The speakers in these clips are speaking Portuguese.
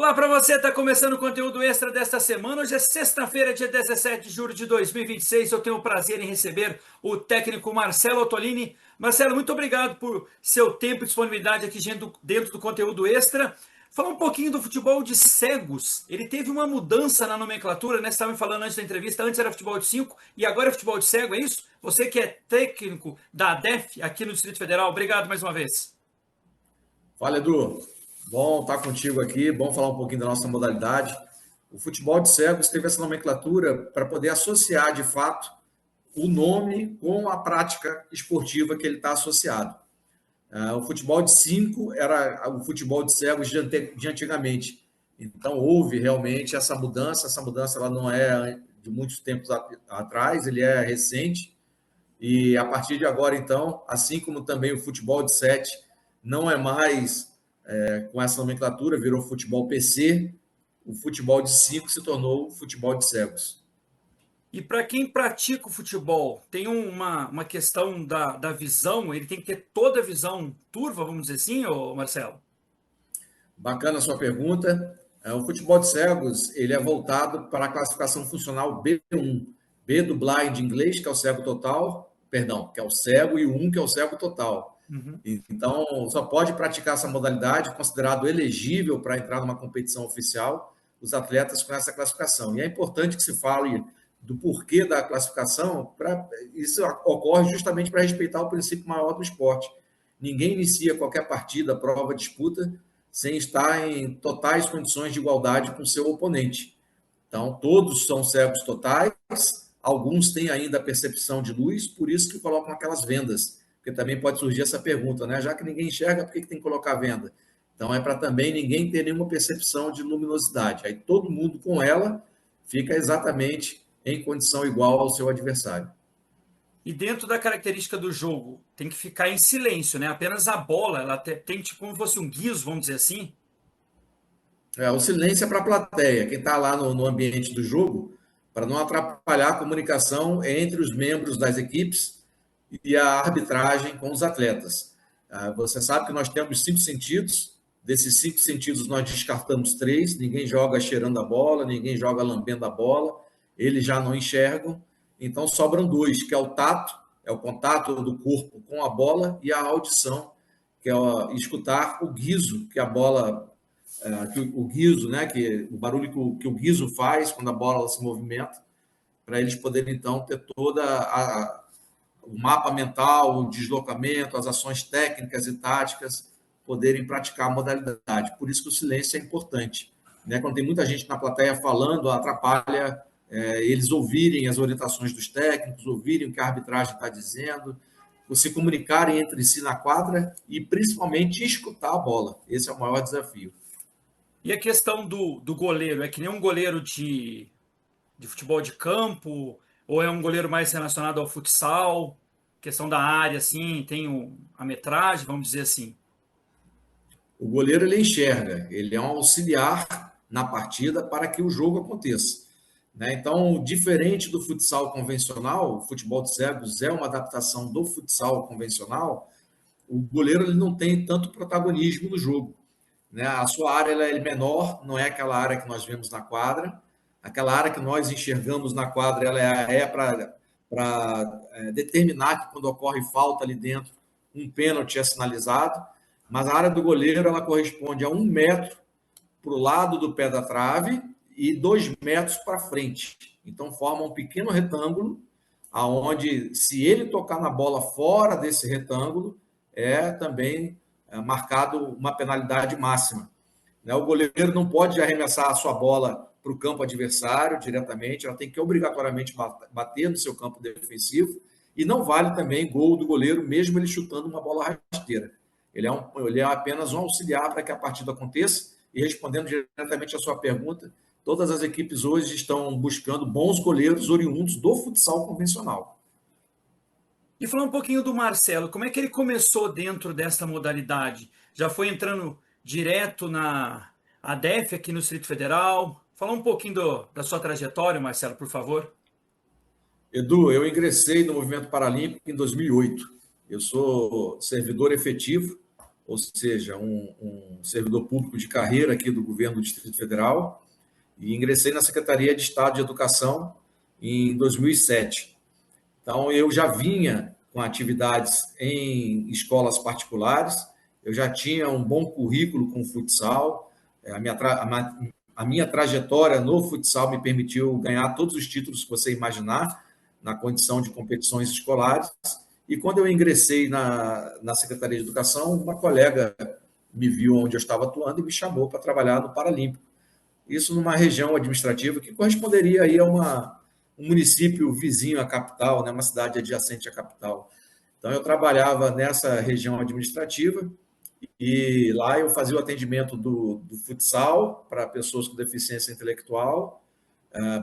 Olá para você, está começando o conteúdo extra desta semana. Hoje é sexta-feira, dia 17 de julho de 2026. Eu tenho o prazer em receber o técnico Marcelo Ottolini. Marcelo, muito obrigado por seu tempo e disponibilidade aqui dentro do conteúdo extra. Falar um pouquinho do futebol de cegos. Ele teve uma mudança na nomenclatura, né? Você estava me falando antes da entrevista, antes era futebol de 5 e agora é futebol de cego, é isso? Você que é técnico da ADEF aqui no Distrito Federal, obrigado mais uma vez. Fala, Edu. Bom estar contigo aqui, bom falar um pouquinho da nossa modalidade. O futebol de cegos teve essa nomenclatura para poder associar, de fato, o nome com a prática esportiva que ele está associado. O futebol de 5 era o futebol de cegos de antigamente. Então, houve realmente essa mudança. Essa mudança ela não é de muitos tempos atrás, ele é recente. E a partir de agora, então, assim como também o futebol de 7 não é mais com essa nomenclatura, virou futebol PC, o futebol de 5 se tornou futebol de cegos. E para quem pratica o futebol, tem uma questão da visão, ele tem que ter toda a visão turva, vamos dizer assim, ô Marcelo? Bacana a sua pergunta. O futebol de cegos ele é voltado para a classificação funcional B1. B do blind em inglês, que é o cego total, perdão, que é o cego, e o 1, que é o cego total. Uhum. Então, só pode praticar essa modalidade, considerado elegível para entrar numa competição oficial, os atletas com essa classificação. E é importante que se fale do porquê da classificação, isso ocorre justamente para respeitar o princípio maior do esporte. Ninguém inicia qualquer partida, prova, disputa, sem estar em totais condições de igualdade com seu oponente. Então, todos são cegos totais, alguns têm ainda a percepção de luz, por isso que colocam aquelas vendas, porque também pode surgir essa pergunta, né? Já que ninguém enxerga, por que tem que colocar venda? Então, é para também ninguém ter nenhuma percepção de luminosidade. Aí todo mundo com ela fica exatamente em condição igual ao seu adversário. E dentro da característica do jogo, tem que ficar em silêncio, né? Apenas a bola, ela tem tipo como se fosse um guiso, vamos dizer assim. O silêncio é para a plateia, quem está lá no ambiente do jogo, para não atrapalhar a comunicação entre os membros das equipes e a arbitragem com os atletas. Você sabe que nós temos 5 sentidos, desses 5 sentidos nós descartamos 3, ninguém joga cheirando a bola, ninguém joga lambendo a bola, eles já não enxergam, então sobram 2, que é o tato, é o contato do corpo com a bola, e a audição, que é escutar o guizo que a bola que o guizo, né, que o barulho que o guizo faz quando a bola se movimenta, para eles poderem então ter o mapa mental, o deslocamento, as ações técnicas e táticas, poderem praticar a modalidade. Por isso que o silêncio é importante, né? Quando tem muita gente na plateia falando, atrapalha eles ouvirem as orientações dos técnicos, ouvirem o que a arbitragem está dizendo, se comunicarem entre si na quadra e principalmente escutar a bola. Esse é o maior desafio. E a questão do goleiro, é que nem um goleiro de futebol de campo, ou é um goleiro mais relacionado ao futsal? Questão da área, assim, tem a metragem, vamos dizer assim. O goleiro ele enxerga, ele é um auxiliar na partida para que o jogo aconteça, né? Então, diferente do futsal convencional, o futebol de cegos é uma adaptação do futsal convencional. O goleiro ele não tem tanto protagonismo no jogo, né? A sua área ela é menor, não é aquela área que nós vemos na quadra. Aquela área que nós enxergamos na quadra ela é para determinar que quando ocorre falta ali dentro, um pênalti é sinalizado, mas a área do goleiro ela corresponde a 1 metro para o lado do pé da trave e 2 metros para frente. Então forma um pequeno retângulo, aonde se ele tocar na bola fora desse retângulo, é também marcado uma penalidade máxima. O goleiro não pode arremessar a sua bola para o campo adversário diretamente, ela tem que obrigatoriamente bater no seu campo defensivo, e não vale também gol do goleiro, mesmo ele chutando uma bola rasteira. Ele é apenas um auxiliar para que a partida aconteça. E respondendo diretamente à sua pergunta, todas as equipes hoje estão buscando bons goleiros oriundos do futsal convencional. E falar um pouquinho do Marcelo, como é que ele começou dentro dessa modalidade? Já foi entrando direto na ADEF aqui no Distrito Federal? Fala um pouquinho da sua trajetória, Marcelo, por favor. Edu, eu ingressei no movimento paralímpico em 2008. Eu sou servidor efetivo ou seja, um servidor público de carreira aqui do governo do Distrito Federal, e ingressei na Secretaria de Estado de Educação em 2007. Então, eu já vinha com atividades em escolas particulares, eu já tinha um bom currículo com futsal, a minha trajetória no futsal me permitiu ganhar todos os títulos que você imaginar na condição de competições escolares. E quando eu ingressei na Secretaria de Educação, uma colega me viu onde eu estava atuando e me chamou para trabalhar no Paralímpico. Isso numa região administrativa que corresponderia aí a um município vizinho à capital, né, uma cidade adjacente à capital. Então, eu trabalhava nessa região administrativa e lá eu fazia o atendimento do futsal para pessoas com deficiência intelectual,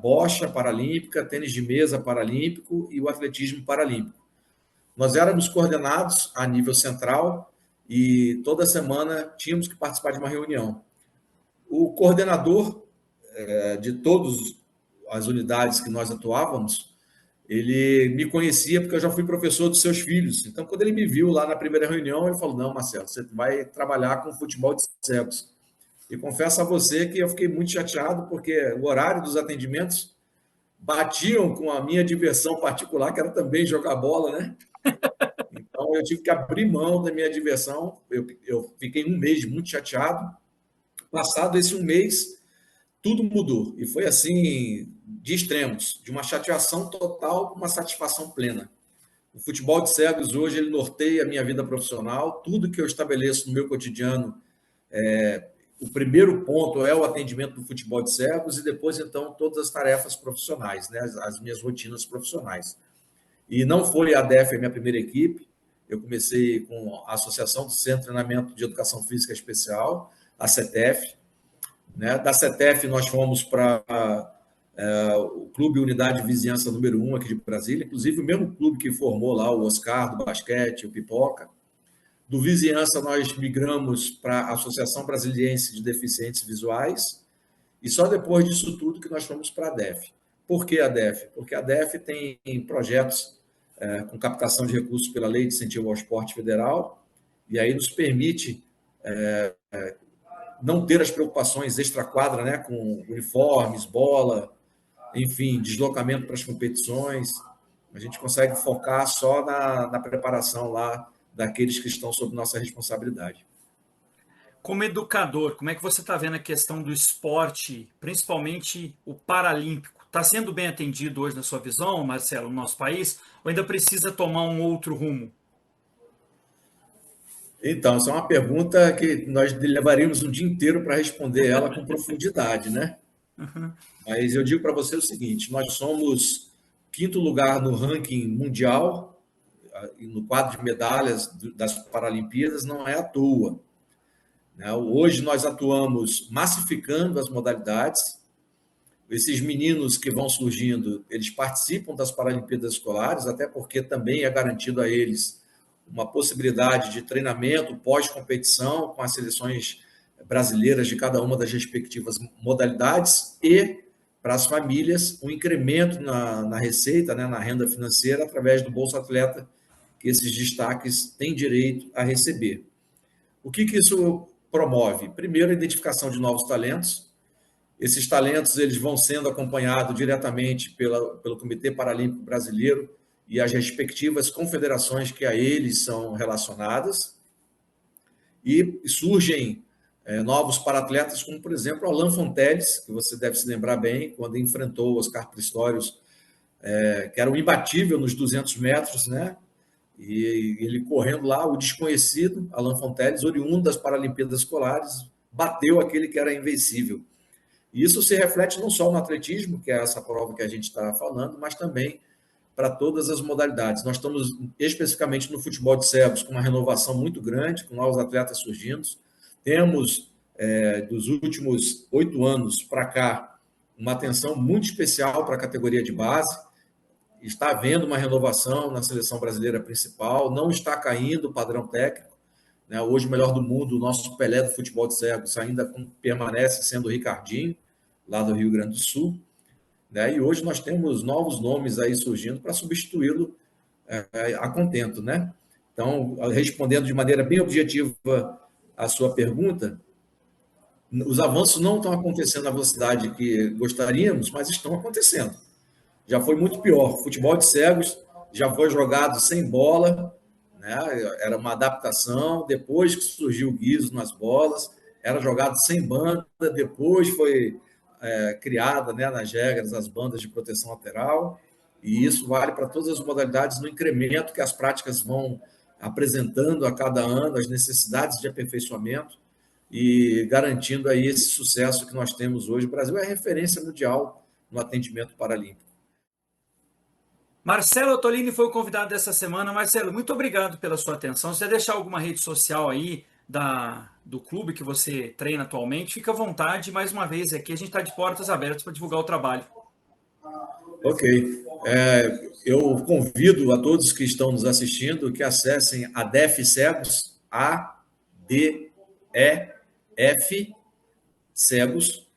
bocha paralímpica, tênis de mesa paralímpico e o atletismo paralímpico. Nós éramos coordenados a nível central e toda semana tínhamos que participar de uma reunião. O coordenador de todas as unidades que nós atuávamos, ele me conhecia porque eu já fui professor dos seus filhos. Então, quando ele me viu lá na primeira reunião, ele falou: não, Marcelo, você vai trabalhar com futebol de cegos. E confesso a você que eu fiquei muito chateado porque o horário dos atendimentos batiam com a minha diversão particular, que era também jogar bola, né? Então, eu tive que abrir mão da minha diversão. Eu fiquei um mês muito chateado. Passado esse um mês, tudo mudou. E foi assim, de extremos, de uma chateação total para uma satisfação plena. O futebol de cegos hoje, ele norteia a minha vida profissional. Tudo que eu estabeleço no meu cotidiano, o primeiro ponto é o atendimento do futebol de cegos e depois, então, todas as tarefas profissionais, né? As minhas rotinas profissionais. E não foi a ADEF a minha primeira equipe. Eu comecei com a Associação do Centro de Treinamento de Educação Física Especial, a CETEF. Né? Da CETEF, nós fomos para o Clube Unidade de Vizinhança número 1 aqui de Brasília, inclusive o mesmo clube que formou lá o Oscar do basquete, o Pipoca. Do Vizinhança, nós migramos para a Associação Brasiliense de Deficientes Visuais, e só depois disso tudo que nós fomos para a ADEF. Por que a ADEF? Porque a ADEF tem projetos com captação de recursos pela Lei de Incentivo ao Esporte Federal, e aí nos permite não ter as preocupações extra-quadra, né, com uniformes, bola, enfim, deslocamento para as competições. A gente consegue focar só na preparação lá daqueles que estão sob nossa responsabilidade. Como educador, como é que você está vendo a questão do esporte, principalmente o paralímpico? Está sendo bem atendido hoje na sua visão, Marcelo, no nosso país, ou ainda precisa tomar um outro rumo? Então, essa é uma pergunta que nós levaríamos um dia inteiro para responder ela com profundidade, né? Uhum. Mas eu digo para você o seguinte: nós somos quinto lugar no ranking mundial, no quadro de medalhas das Paralimpíadas, não é à toa. Hoje nós atuamos massificando as modalidades. Esses meninos que vão surgindo, eles participam das Paralimpíadas Escolares, até porque também é garantido a eles uma possibilidade de treinamento pós-competição com as seleções brasileiras de cada uma das respectivas modalidades e, para as famílias, um incremento na receita, né, na renda financeira, através do Bolsa Atleta, que esses destaques têm direito a receber. O que isso promove? Primeiro, a identificação de novos talentos. Esses talentos eles vão sendo acompanhados diretamente pelo Comitê Paralímpico Brasileiro e as respectivas confederações que a eles são relacionadas. E surgem novos paratletas, como, por exemplo, Alan Fonteles, que você deve se lembrar bem, quando enfrentou o Oscar Pistorius, que era um imbatível nos 200 metros, né? E ele correndo lá, o desconhecido, Alan Fonteles, oriundo das Paralimpíadas Escolares, bateu aquele que era invencível. E isso se reflete não só no atletismo, que é essa prova que a gente está falando, mas também para todas as modalidades. Nós estamos especificamente no futebol de cegos com uma renovação muito grande, com novos atletas surgindo. Temos, dos últimos 8 anos para cá, uma atenção muito especial para a categoria de base. Está havendo uma renovação na seleção brasileira principal, não está caindo o padrão técnico. Né? Hoje, o melhor do mundo, o nosso Pelé do futebol de cegos ainda permanece sendo o Ricardinho, lá do Rio Grande do Sul. Né? E hoje nós temos novos nomes aí surgindo para substituí-lo a contento. Né? Então, respondendo de maneira bem objetiva a sua pergunta, os avanços não estão acontecendo na velocidade que gostaríamos, mas estão acontecendo. Já foi muito pior. Futebol de cegos já foi jogado sem bola, né? Era uma adaptação. Depois que surgiu o guiso nas bolas, era jogado sem banda. Depois foi criada, né, nas regras, as bandas de proteção lateral. E isso vale para todas as modalidades no incremento que as práticas vão apresentando a cada ano, as necessidades de aperfeiçoamento e garantindo aí esse sucesso que nós temos hoje. O Brasil é referência mundial no atendimento paralímpico. Marcelo Ottolini foi o convidado dessa semana. Marcelo, muito obrigado pela sua atenção. Se você deixar alguma rede social aí do clube que você treina atualmente, fica à vontade. Mais uma vez aqui, a gente está de portas abertas para divulgar o trabalho. Ok. Eu convido a todos que estão nos assistindo que acessem a ADEF Cegos, ADEF Cegos,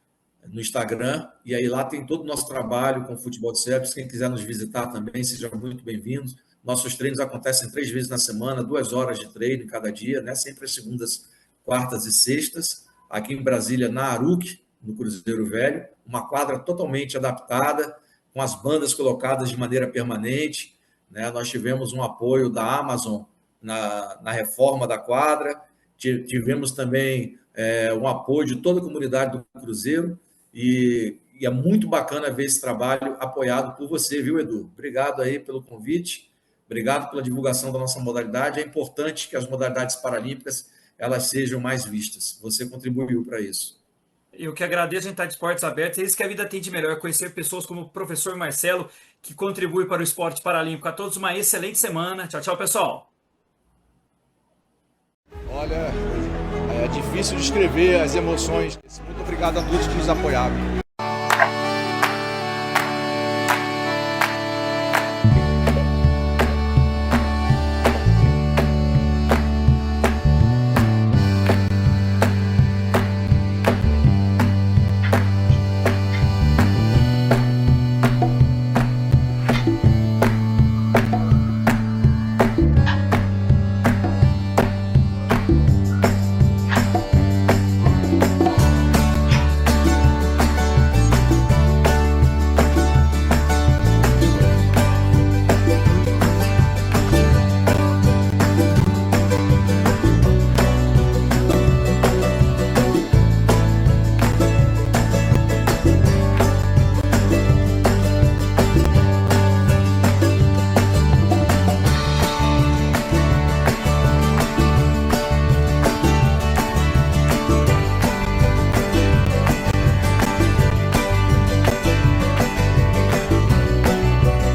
no Instagram, e aí lá tem todo o nosso trabalho com futebol de cegos. Quem quiser nos visitar também, sejam muito bem-vindos. Nossos treinos acontecem 3 vezes na semana, 2 horas de treino em cada dia, né? Sempre às segundas, quartas e sextas, aqui em Brasília, na Aruc, no Cruzeiro Velho, uma quadra totalmente adaptada, com as bandas colocadas de maneira permanente, né? Nós tivemos um apoio da Amazon na reforma da quadra, tivemos também um apoio de toda a comunidade do Cruzeiro, e é muito bacana ver esse trabalho apoiado por você, viu, Edu? Obrigado aí pelo convite, obrigado pela divulgação da nossa modalidade. É importante que as modalidades paralímpicas elas sejam mais vistas. Você contribuiu para isso. Eu que agradeço, a gente está de portas abertas. É isso que a vida tem de melhor, conhecer pessoas como o professor Marcelo, que contribui para o esporte paralímpico. A todos uma excelente semana. Tchau, tchau, pessoal. Olha, é difícil descrever as emoções. Muito obrigado a todos que nos apoiaram.